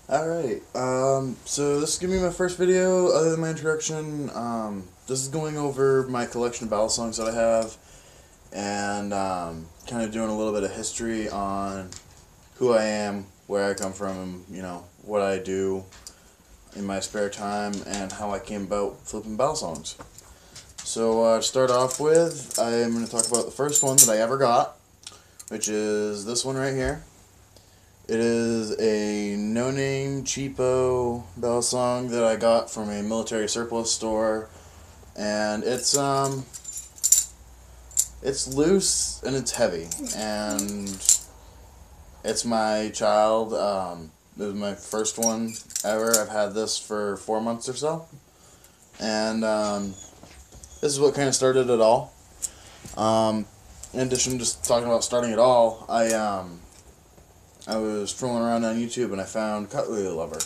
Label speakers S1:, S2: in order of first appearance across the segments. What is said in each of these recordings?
S1: Alright, so this is going to be my first video other than my introduction. This is going over my collection of battle songs that I have, and kind of doing a little bit of history on who I am, where I come from, and, what I do in my spare time, and how I came about flipping battle songs. So, to start off with, I'm going to talk about the first one that I ever got, which is this one right here. It is a no-name, cheapo battle song that I got from a military surplus store, and it's loose and it's heavy, and it's my child. It was my first one ever. I've had this for 4 months or so, and this is what kind of started it all. In addition to just talking about starting it all, I was strolling around on YouTube and I found Cutlery Lover.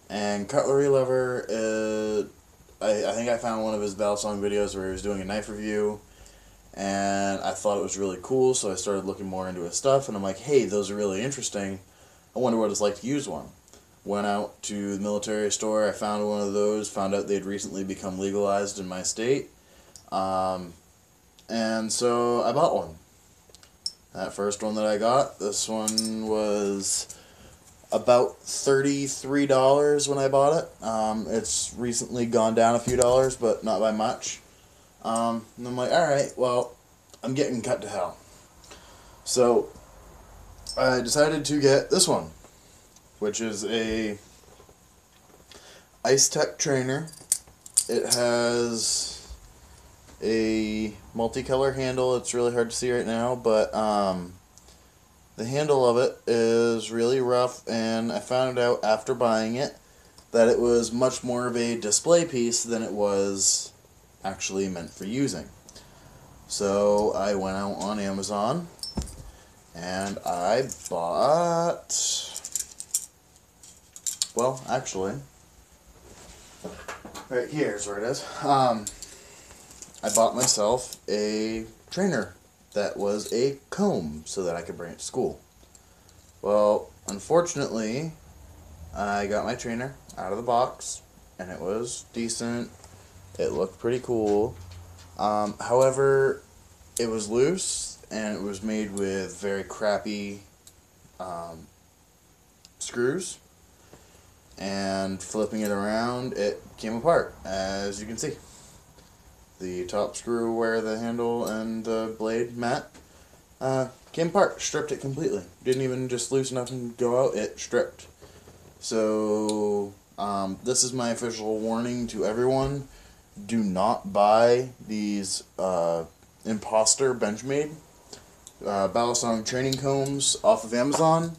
S1: And Cutlery Lover, I think I found one of his battle song videos where he was doing a knife review, and I thought it was really cool, so I started looking more into his stuff, and I'm like, hey, those are really interesting. I wonder what it's like to use one. Went out to the military store, I found one of those, found out they'd recently become legalized in my state, and so I bought one. That first one that I got, this one was about $33 when I bought it. It's recently gone down a few dollars, but not by much. And I'm like, alright, well, I'm getting cut to hell. So, I decided to get this one, which is a Ice Tech trainer. It has a multicolor handle. It's really hard to see right now, but the handle of it is really rough, and I found out after buying it that it was much more of a display piece than it was actually meant for using. So I went out on Amazon and I bought, well, actually, right here is where it is. I bought myself a trainer that was a comb so that I could bring it to school. Well, unfortunately, I got my trainer out of the box, and it was decent. It looked pretty cool. However, it was loose, and it was made with very crappy screws, and flipping it around, it came apart, as you can see. The top screw where the handle and the blade met came apart, stripped it completely. Didn't even just loosen up and go out, it stripped. So, this is my official warning to everyone. Do not buy these imposter Benchmade Balisong training combs off of Amazon.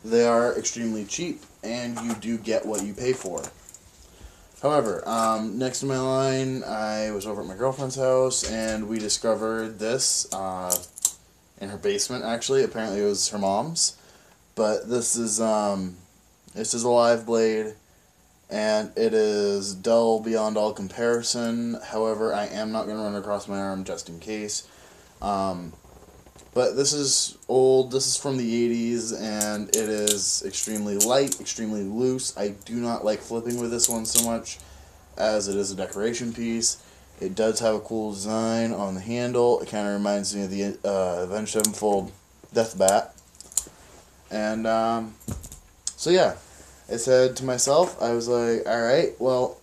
S1: They are extremely cheap, and you do get what you pay for. However, next in my line, I was over at my girlfriend's house, and we discovered this in her basement, actually. Apparently it was her mom's. But this is a live blade, and it is dull beyond all comparison. However, I am not going to run it across my arm just in case. But this is old, this is from the 80s, and it is extremely light, extremely loose. I do not like flipping with this one so much, as it is a decoration piece. It does have a cool design on the handle. It kind of reminds me of the Avenged Sevenfold Death Bat. And, so yeah, I said to myself, I was like, alright, well,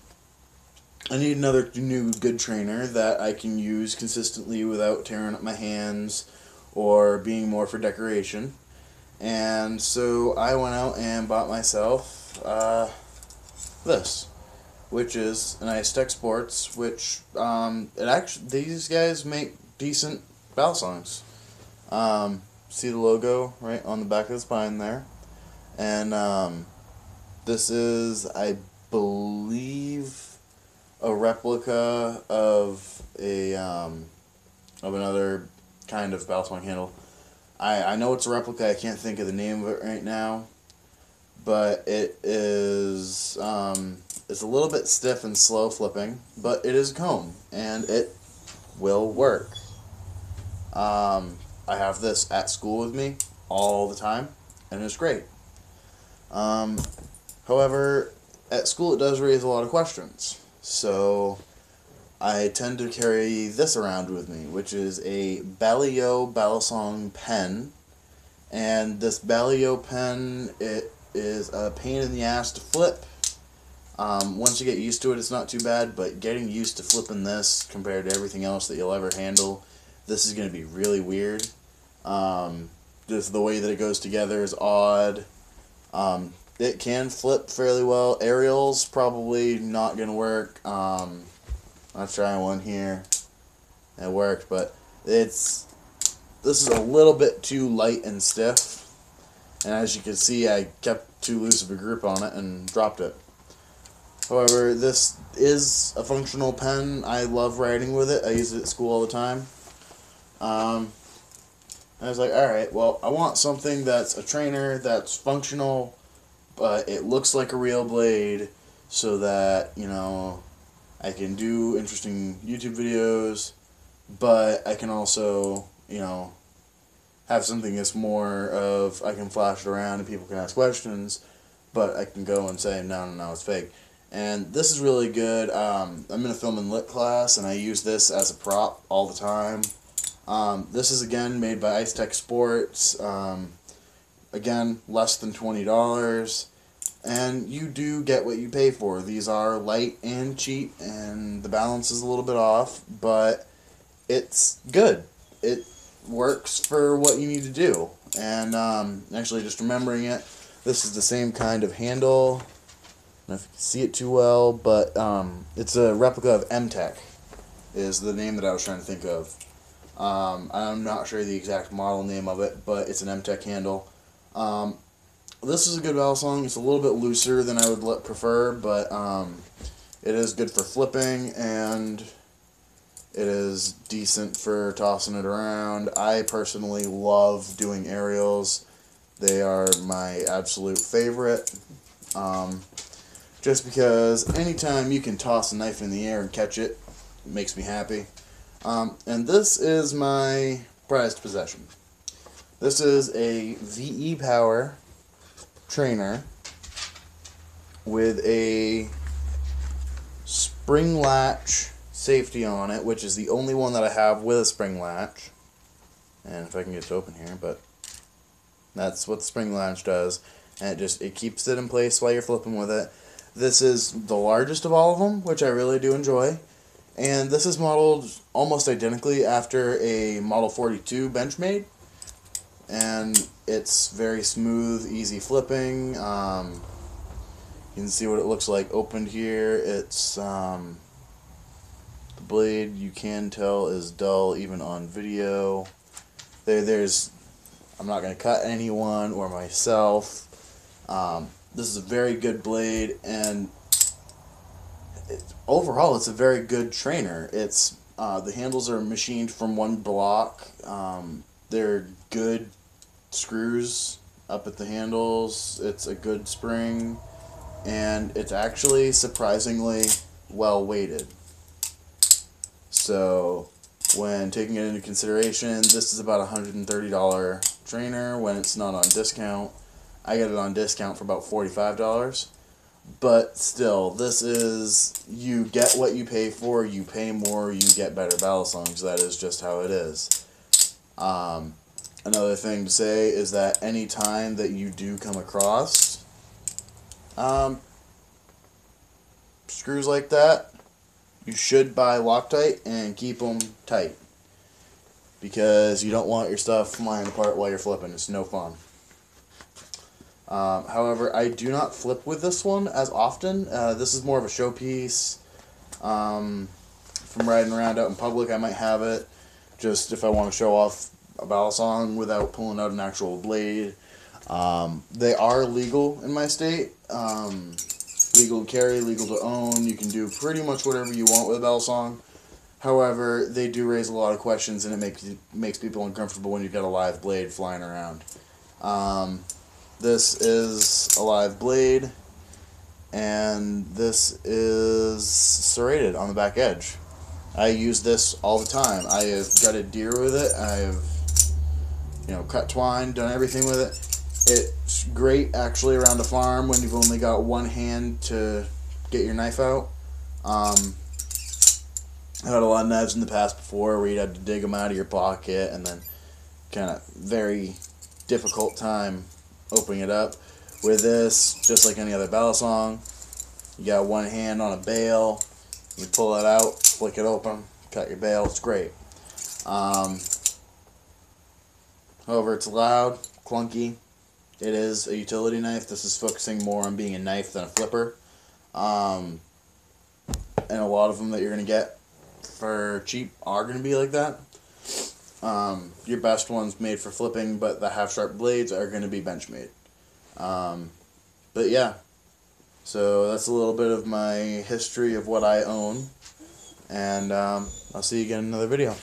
S1: I need another new good trainer that I can use consistently without tearing up my hands or being more for decoration. And so I went out and bought myself this, which is an Ice Tech Sports, which these guys make decent battle songs. See the logo right on the back of the spine there, and this is, I believe, a replica of another kind of balisong handle. I know it's a replica. I can't think of the name of it right now, but it is it's a little bit stiff and slow flipping, but it is a comb and it will work. I have this at school with me all the time, and it's great. However, at school it does raise a lot of questions. So I tend to carry this around with me, which is a balisong pen. And this Balio pen, it is a pain in the ass to flip. Once you get used to it, it's not too bad, but getting used to flipping this compared to everything else that you'll ever handle, this is going to be really weird. Just the way that it goes together is odd. It can flip fairly well. Aerial's probably not going to work. I'm trying one here. It worked, but this is a little bit too light and stiff. And as you can see, I kept too loose of a grip on it and dropped it. However, this is a functional pen. I love writing with it. I use it at school all the time. I was like, alright, well, I want something that's a trainer, that's functional, but it looks like a real blade, so that, you know, I can do interesting YouTube videos, but I can also, you know, have something that's more of, I can flash it around and people can ask questions, but I can go and say, no, it's fake. And this is really good. I'm in a film and lit class, and I use this as a prop all the time. This is, again, made by Ice Tech Sports. Again, less than $20. And you do get what you pay for. These are light and cheap, and the balance is a little bit off, but it's good. It works for what you need to do. And actually, just remembering it, this is the same kind of handle. I don't know if you can see it too well, but it's a replica of M-Tech is the name that I was trying to think of. I'm not sure the exact model name of it, but it's an M-Tech handle. This is a good balisong. It's a little bit looser than I would prefer, but it is good for flipping, and it is decent for tossing it around. I personally love doing aerials. They are my absolute favorite. Just because anytime you can toss a knife in the air and catch it, it makes me happy. And this is my prized possession. This is a VE Power trainer with a spring latch safety on it, which is the only one that I have with a spring latch. And if I can get it to open here, but that's what the spring latch does. And it keeps it in place while you're flipping with it. This is the largest of all of them, which I really do enjoy. And this is modeled almost identically after a Model 42 Benchmade. And it's very smooth, easy flipping. You can see what it looks like opened here. It's the blade, you can tell, is dull even on video. I'm not going to cut anyone or myself. This is a very good blade, and overall it's a very good trainer. It's the handles are machined from one block. They're good screws up at the handles. It's a good spring, and it's actually surprisingly well weighted. So when taking it into consideration, this is about a $130 trainer when it's not on discount. I got it on discount for about $45. But still, this is, you get what you pay for, you pay more, you get better balisongs. That is just how it is. Another thing to say is that any time that you do come across screws like that, you should buy Loctite and keep them tight, because you don't want your stuff flying apart while you're flipping. It's no fun. However, I do not flip with this one as often. This is more of a showpiece. From riding around out in public, I might have it just if I want to show off a balisong without pulling out an actual blade. They are legal in my state. Legal to carry, legal to own. You can do pretty much whatever you want with a balisong. However, they do raise a lot of questions, and it makes people uncomfortable when you've got a live blade flying around. This is a live blade, and this is serrated on the back edge. I use this all the time. I have gutted deer with it. I have, cut twine, done everything with it. It great actually around a farm when you've only got one hand to get your knife out. I've had a lot of knives in the past before where you'd have to dig them out of your pocket and then kind of very difficult time opening it up. With this, just like any other balisong, you got one hand on a bale, you pull it out, flick it open, cut your bale, it's great. However, it's loud, clunky. It is a utility knife. This is focusing more on being a knife than a flipper. And a lot of them that you're going to get for cheap are going to be like that. Your best one's made for flipping, but the half-sharp blades are going to be Benchmade. But yeah, so that's a little bit of my history of what I own, and I'll see you again in another video.